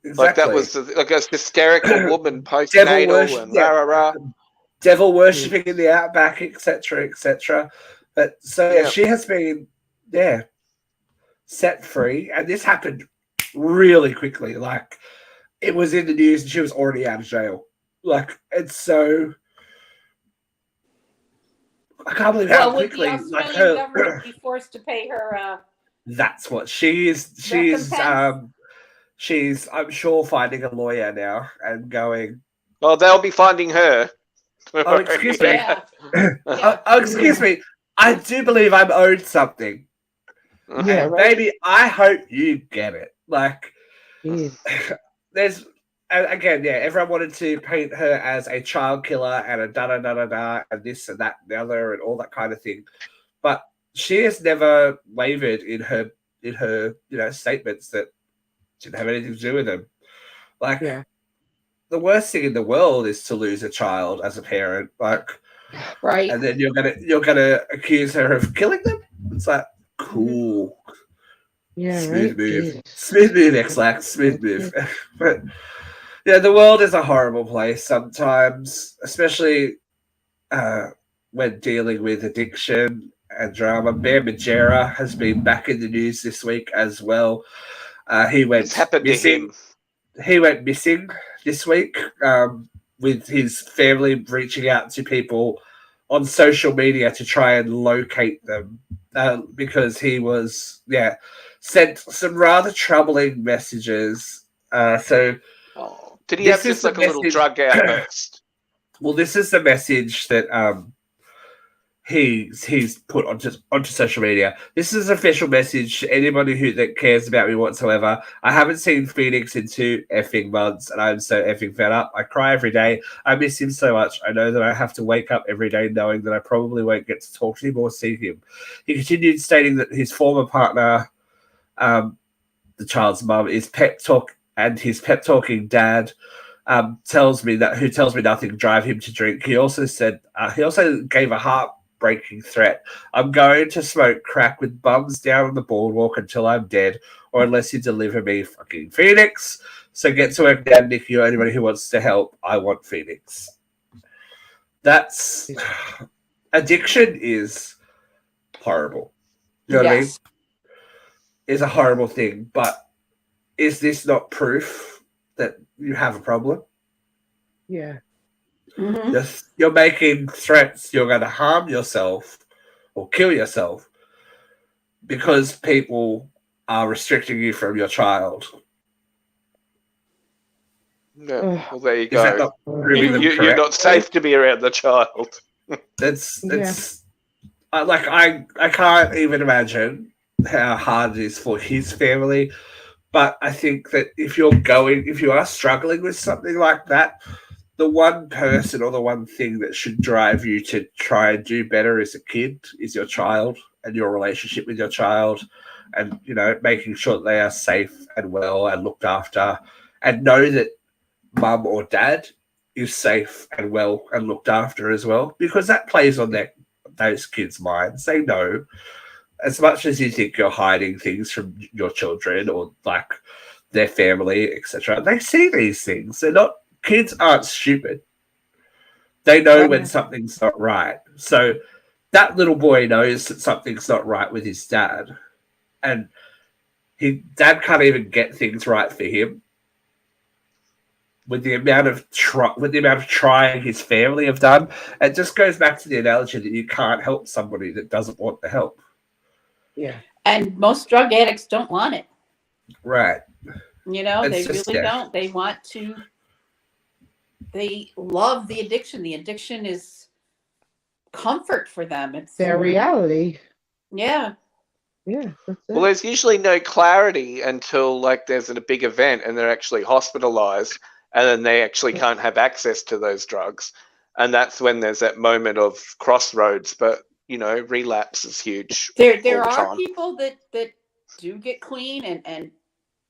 Exactly. That was a hysterical woman postnatal and rah. Devil worshipping in the outback, etc., etc. But she has been set free, and this happened really quickly. It was in the news, and she was already out of jail. It's so. I can't believe how quickly. Would the Australian government be forced to pay her? That's what she is. She's, I'm sure, finding a lawyer now and going. Well, they'll be finding her. Oh, excuse me. Excuse me. I do believe I'm owed something. Yeah, Baby, I hope you get it. There's. Again, everyone wanted to paint her as a child killer and a da-da-da-da-da and this and that and the other and all that kind of thing. But she has never wavered in her statements that didn't have anything to do with them. The worst thing in the world is to lose a child as a parent. Right. And then you're gonna accuse her of killing them? It's cool. Yeah, Smooth right. move. Jesus. Smooth move, X-Lax. Smooth move. But yeah, the world is a horrible place sometimes, especially when dealing with addiction and drama. Bear Majera has been back in the news this week as well. He What's went happened to missing. him? He went missing this week, with his family reaching out to people on social media to try and locate them, because he was sent some rather troubling messages. So Oh, did he have this is just the like a little message. drug outburst? Well, this is the message that he's put onto social media. This is an official message to anybody that cares about me whatsoever. I haven't seen Phoenix in 2 effing months, and I'm so effing fed up. I cry every day. I miss him so much. I know that I have to wake up every day knowing that I probably won't get to talk to him or see him. He continued stating that his former partner, the child's mum, is pep talk, and his pep talking dad tells me nothing drive him to drink. He also said he also gave a heartbreaking threat. I'm going to smoke crack with bums down on the boardwalk until I'm dead, or unless you deliver me fucking Phoenix. So get to work now, Nikki, or anybody who wants to help. I want Phoenix. That's addiction is horrible. You know what I mean? It's a horrible thing, but is this not proof that you have a problem? Yeah. Mhm. You're making threats. You're going to harm yourself or kill yourself because people are restricting you from your child. No. Well, there you Is that go. not proving them You're correct? not safe to be around the child. It's like I can't even imagine how hard it is for his family. But I think that if you are struggling with something like that, the one person or the one thing that should drive you to try and do better as a kid is your child and your relationship with your child, and making sure that they are safe and well and looked after, and know that mum or dad is safe and well and looked after as well, because that plays on those kids' minds. They know, as much as you think you're hiding things from your children or like their family, etc., they see these things. Kids aren't stupid. They know when something's not right. So that little boy knows that something's not right with his dad, and his dad can't even get things right for him. With the amount of trying his family have done, it just goes back to the analogy that you can't help somebody that doesn't want the help. Yeah. And most drug addicts don't want it. Right. They really don't. They want to. They love the addiction. The addiction is comfort for them. It's their reality. Yeah. Yeah. That's it. Well, there's usually no clarity until like there's a big event and they're actually hospitalized, and then they actually can't have access to those drugs, and that's when there's that moment of crossroads. But relapse is huge. There all the are time. people that do get clean, and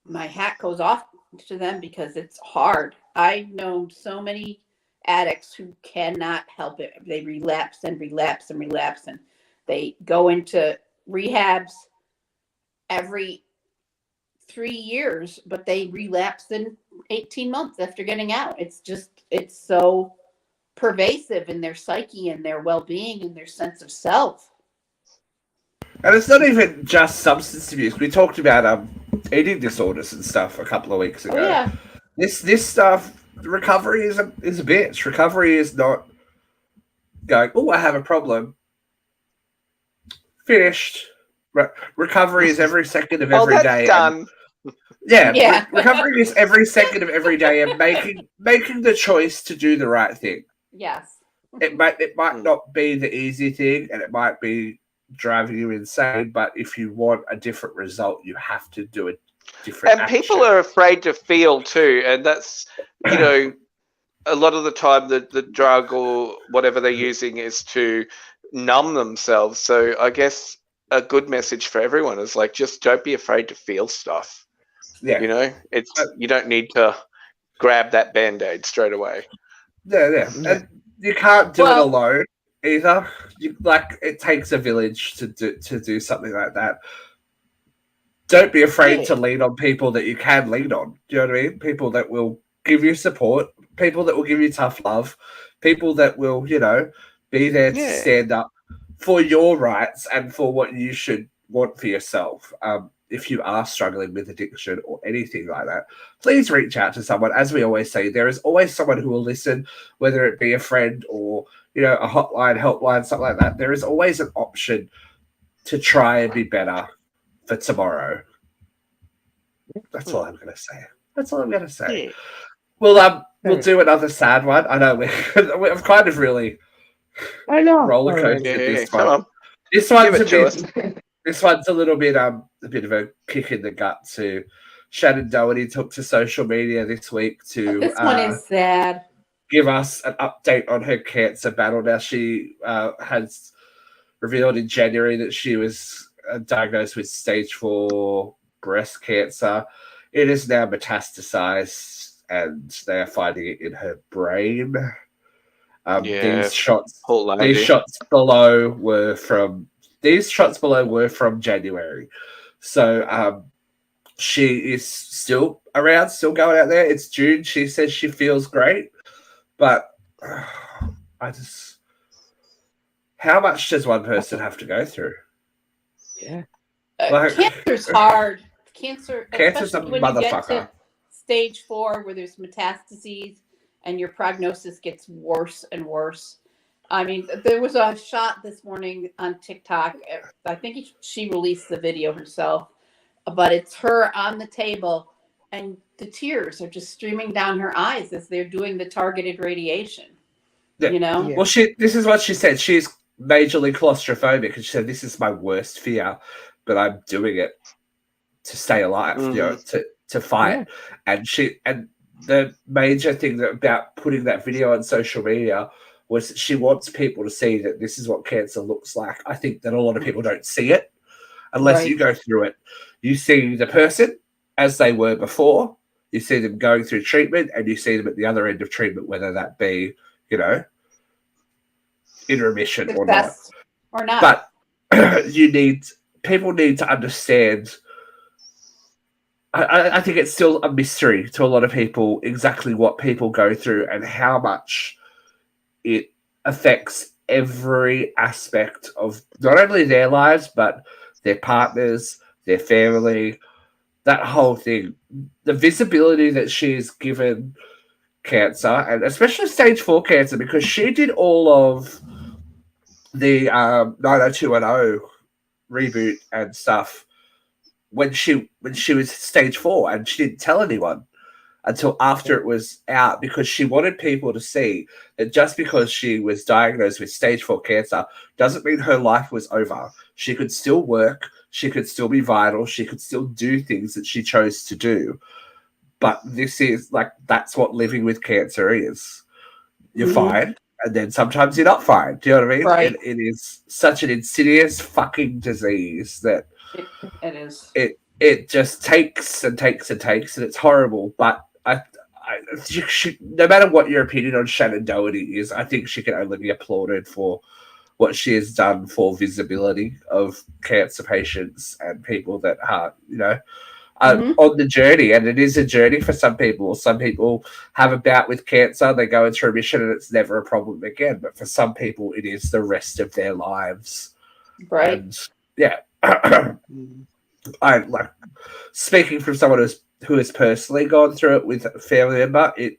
my hat goes off to them because it's hard. I've known so many addicts who cannot help it. They relapse and relapse and relapse, and they go into rehabs every 3 years, but they relapse in 18 months after getting out. It's so pervasive in their psyche and their well-being and their sense of self. And it's not even just substance abuse. We talked about eating disorders and stuff a couple of weeks ago. Oh, yeah. This stuff, recovery is a bitch. Recovery is not going, oh, I have a problem. Finished. Recovery is every second of every day. Done. Recovery is every second of every day, and making the choice to do the right thing. Yes. It might not be the easy thing, and it might be driving you insane, but if you want a different result, you have to do a different action. People are afraid to feel too, and that's a lot of the time the drug or whatever they're using is to numb themselves. So I guess a good message for everyone is like, just don't be afraid to feel stuff. Yeah. It's you don't need to grab that Band-Aid straight away. Yeah. And you can't do it alone either. It takes a village to do something like that. don't be afraid to lean on people that you can lean on. Do you know what I mean? People that will give you support, people that will give you tough love, people that will, you know, be there to stand up for your rights and for what you should want for yourself. If you are struggling with addiction or anything like that, please reach out to someone. As we always say, there is always someone who will listen, whether it be a friend or, you know, a hotline, helpline, something like that. There is always an option to try and be better for tomorrow. That's all I'm going to say. That's all I'm going to say. We'll do another sad one. I know we've kind of really roller coasted this one. Come on. This one's a little bit a bit of a kick in the gut to Shannon Doherty. Took to social media this week to this one is sad. Give us an update on her cancer battle. Now she has revealed in January that she was diagnosed with stage 4 breast cancer. It is now metastasized, and they are finding it in her brain. These shots below were from January. So she is still around, still going out there. It's June. She says she feels great, but how much does one person have to go through? Yeah. Cancer's hard. Cancer's a motherfucker. When you get to stage 4 where there's metastases and your prognosis gets worse and worse. I mean, there was a shot this morning on TikTok. I think she released the video herself, but it's her on the table and the tears are just streaming down her eyes as they're doing the targeted radiation. Yeah. You know? Well, this is what she said. She's majorly claustrophobic, and she said, "This is my worst fear, but I'm doing it to stay alive, you know, to fight." Yeah. And the major thing about putting that video on social media was that she wants people to see that this is what cancer looks like. I think that a lot of people don't see it unless you go through it. You see the person as they were before, you see them going through treatment, and you see them at the other end of treatment, whether that be, you know, in remission or not. But people need to understand. I think it's still a mystery to a lot of people exactly what people go through and how much it affects every aspect of not only their lives, but their partners, their family, that whole thing. The visibility that she's given cancer, and especially stage 4 cancer, because she did all of the 90210 reboot and stuff when she was stage 4, and she didn't tell anyone until after it was out, because she wanted people to see that just because she was diagnosed with stage 4 cancer doesn't mean her life was over. She could still work, she could still be vital, she could still do things that she chose to do. But this is that's what living with cancer is. You're fine, and then sometimes you're not fine. Do you know what I mean? Right. It is such an insidious fucking disease that it is. It just takes and takes and takes, and it's horrible. But no matter what your opinion on Shannon Doherty is, I think she can only be applauded for what she has done for visibility of cancer patients and people that are, you know, on the journey. And it is a journey for some people. Some people have a bout with cancer, they go into remission, and it's never a problem again. But for some people, it is the rest of their lives. Right. And yeah. I speaking from someone who has personally gone through it with a family member. It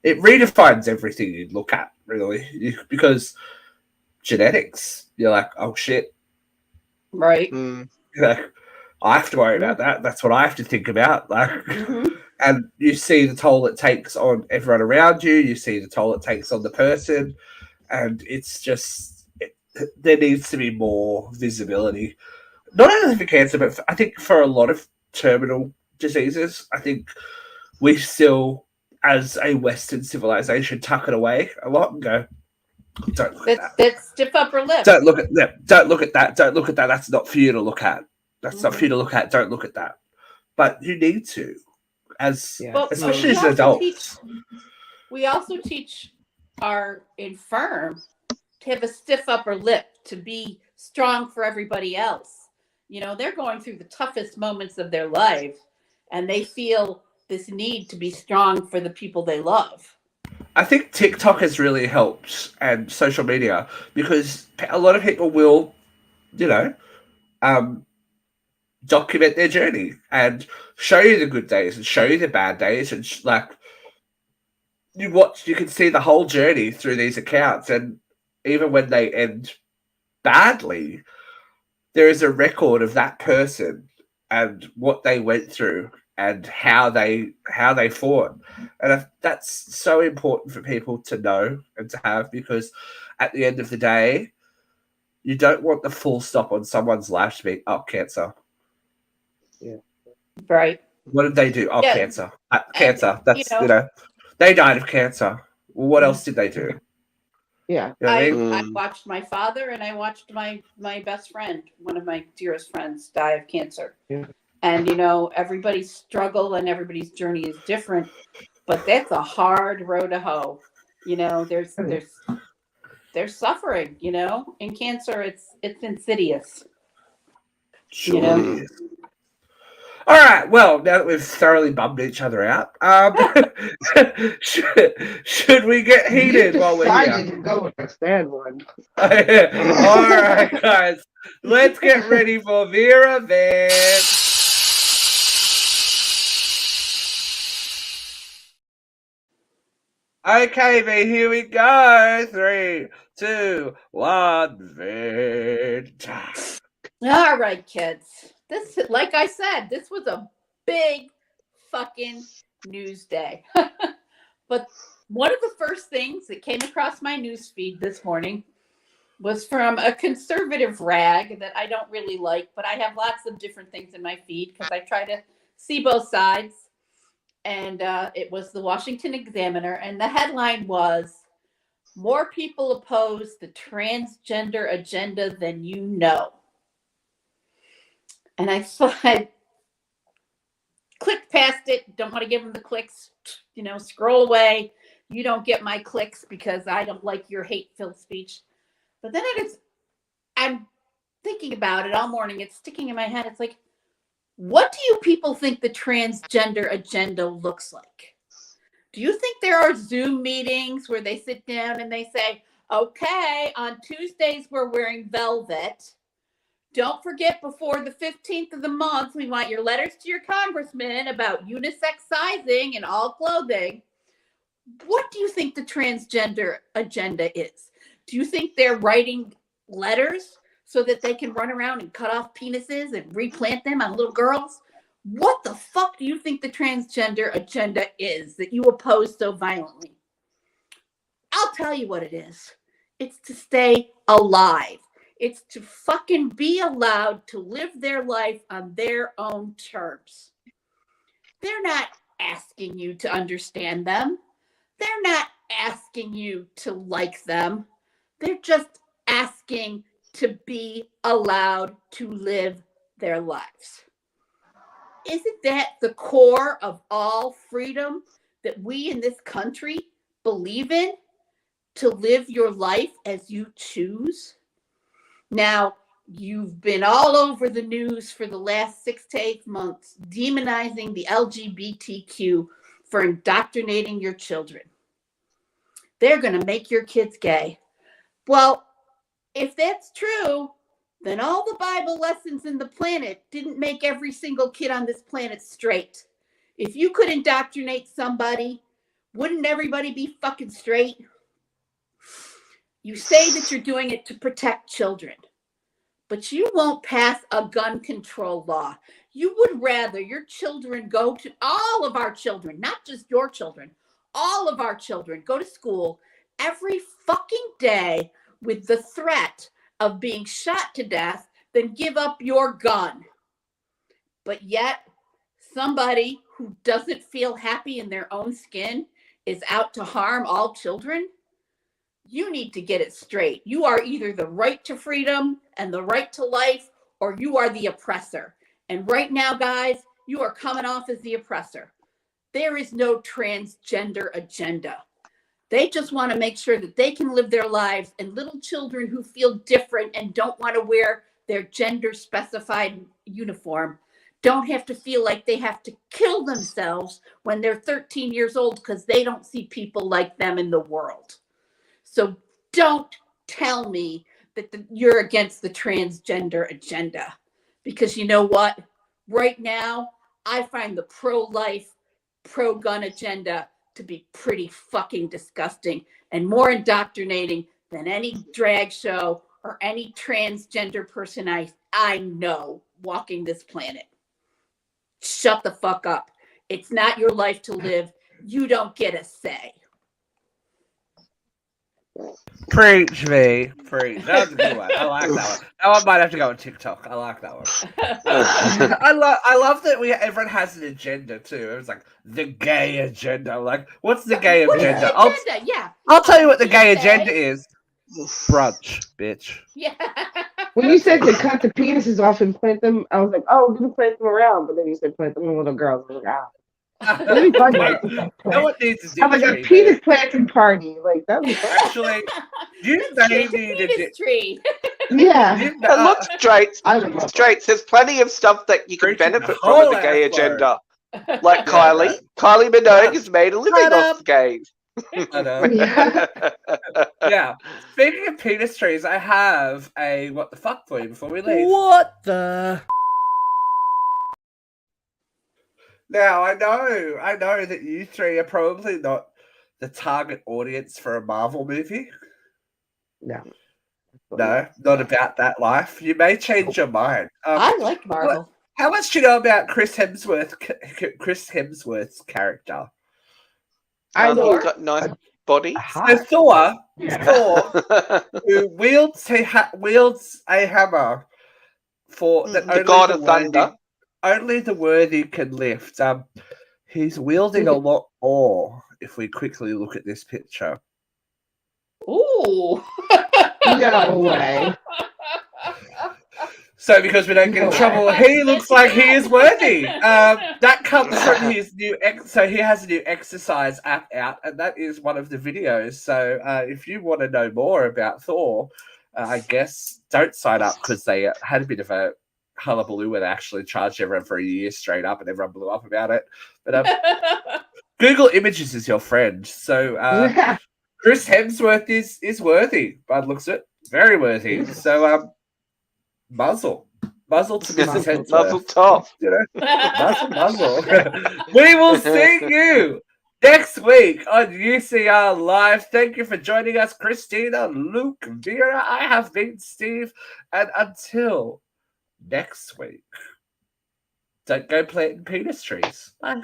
redefines everything you look at, really, because genetics. You're like, oh shit, right? You're like, I have to worry about that. That's what I have to think about. And you see the toll it takes on everyone around you. You see the toll it takes on the person, and it's just there needs to be more visibility. Not only for cancer, but I think for a lot of terminal diseases. I think we still, as a Western civilization, tuck it away a lot and go, don't look at that. That's stiff upper lip. Don't look at that. Don't look at that. Don't look at that. That's not for you to look at. That's not for you to look at. Don't look at that. But you need to, especially as adults. We also teach our infirm to have a stiff upper lip, to be strong for everybody else. they're going through the toughest moments of their life, and they feel this need to be strong for the people they love. I think TikTok has really helped, and social media, because a lot of people will, um, document their journey and show you the good days and show you the bad days, and you can see the whole journey through these accounts, and even when they end badly, there is a record of that person and what they went through and how they fought. And that's so important for people to know and to have, because at the end of the day, you don't want the full stop on someone's life to be, oh, cancer. Yeah. Right. What did they do? Oh, Yeah. cancer. Cancer. That's, You they died of cancer. Well, what else did they do? Yeah. You know what I mean? I watched my father, and I watched my best friend, one of my dearest friends, die of cancer. Yeah. And everybody's struggle and everybody's journey is different, but that's a hard road to hoe. There's suffering. In cancer, it's insidious. Sure is. All right. Well, now that we've thoroughly bummed each other out, should we get heated while we're here? To go with a stand one. All right, guys. Let's get ready for the event. Okay, V, here we go. 3, 2, 1, event. All right, kids. This, like I said, this was a big fucking news day. But one of the first things that came across my news feed this morning was from a conservative rag that I don't really like, but I have lots of different things in my feed because I try to see both sides. And it was the Washington Examiner, and the headline was, "More people oppose the transgender agenda than you know." And I clicked past it. Don't want to give them the clicks. Scroll away. You don't get my clicks because I don't like your hate-filled speech. But then I'm thinking about it all morning. It's sticking in my head. It's like, what do you people think the transgender agenda looks like? Do you think there are Zoom meetings where they sit down and they say, okay, on Tuesdays we're wearing velvet. Don't forget, before the 15th of the month, we want your letters to your congressman about unisex sizing and all clothing. What do you think the transgender agenda is? Do you think they're writing letters so that they can run around and cut off penises and replant them on little girls? What the fuck do you think the transgender agenda is that you oppose so violently? I'll tell you what it is. It's to stay alive. It's to fucking be allowed to live their life on their own terms. They're not asking you to understand them. They're not asking you to like them. They're just asking to be allowed to live their lives. Isn't that the core of all freedom that we in this country believe in? To live your life as you choose? Now, you've been all over the news for the last 6 to 8 months, demonizing the LGBTQ for indoctrinating your children. They're going to make your kids gay. Well, if that's true, then all the Bible lessons in the planet didn't make every single kid on this planet straight. If you could indoctrinate somebody, wouldn't everybody be fucking straight? You say that you're doing it to protect children, but you won't pass a gun control law. You would rather your children go to, all of our children, not just your children, all of our children go to school every fucking day with the threat of being shot to death than give up your gun. But yet, somebody who doesn't feel happy in their own skin is out to harm all children? You need to get it straight. You are either the right to freedom and the right to life, or you are the oppressor. And right now, guys, you are coming off as the oppressor. There is no transgender agenda. They just want to make sure that they can live their lives, and little children who feel different and don't want to wear their gender specified uniform don't have to feel like they have to kill themselves when they're 13 years old because they don't see people like them in the world. So don't tell me that you're against the transgender agenda, because you know what? Right now, I find the pro-life, pro-gun agenda to be pretty fucking disgusting and more indoctrinating than any drag show or any transgender person I know walking this planet. Shut the fuck up. It's not your life to live. You don't get a say. Preach me. Preach. That was a good one. I like that one. That one might have to go on TikTok. I like that one. I love that everyone has an agenda too. It was like the gay agenda. Like, what's the gay agenda? I'll tell you what the gay agenda is. Brunch, bitch. Yeah. When you said to cut the penises off and plant them, I was like, oh, we're gonna plant them around. But then you said plant them in little girls. I was like, No one needs to do I'm like a penis planting party. Like that was actually. You may need a tree. Yeah. Look, straights. There's plenty of stuff that you can benefit from with the gay agenda. Like Kylie Minogue has made a living off gays. Yeah. Speaking of penis trees, I have a what the fuck for you before we leave. What the? Now I know that you three are probably not the target audience for a Marvel movie. No, not about that life. You may change your mind. I like Marvel. How much do you know about Chris Hemsworth's character? I know. He's got a nice body. So Thor, who wields a hammer for the god of thunder. Only the worthy can lift. He's wielding a lot more. If we quickly look at this picture. Ooh. No way. So because we don't get in trouble, he looks like he is worthy. That comes from his new so he has a new exercise app out, and that is one of the videos. So if you want to know more about Thor, I guess don't sign up, because they had a bit of a hullabaloo where they actually charged everyone for a year straight up, and everyone blew up about it. But Google Images is your friend. So Chris Hemsworth is worthy by the looks of it. Very worthy. So muzzle to Mrs. Hemsworth. Muzzle top. You know? Muzzle. We will see you next week on UCR Live. Thank you for joining us, Christina, Luke, Vera. I have been Steve. And until next week, don't go planting penis trees. Bye.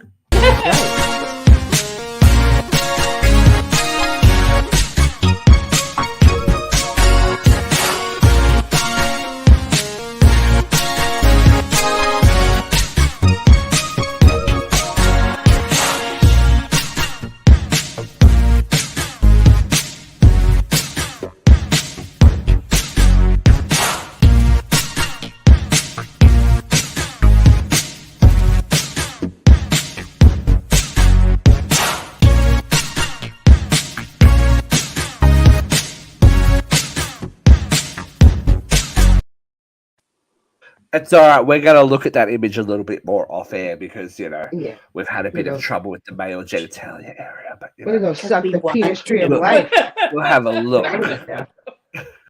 It's all right. We're going to look at that image a little bit more off air because, we've had a bit of trouble with the male genitalia area. But we're going to suck the penis tree of life. We'll have a look.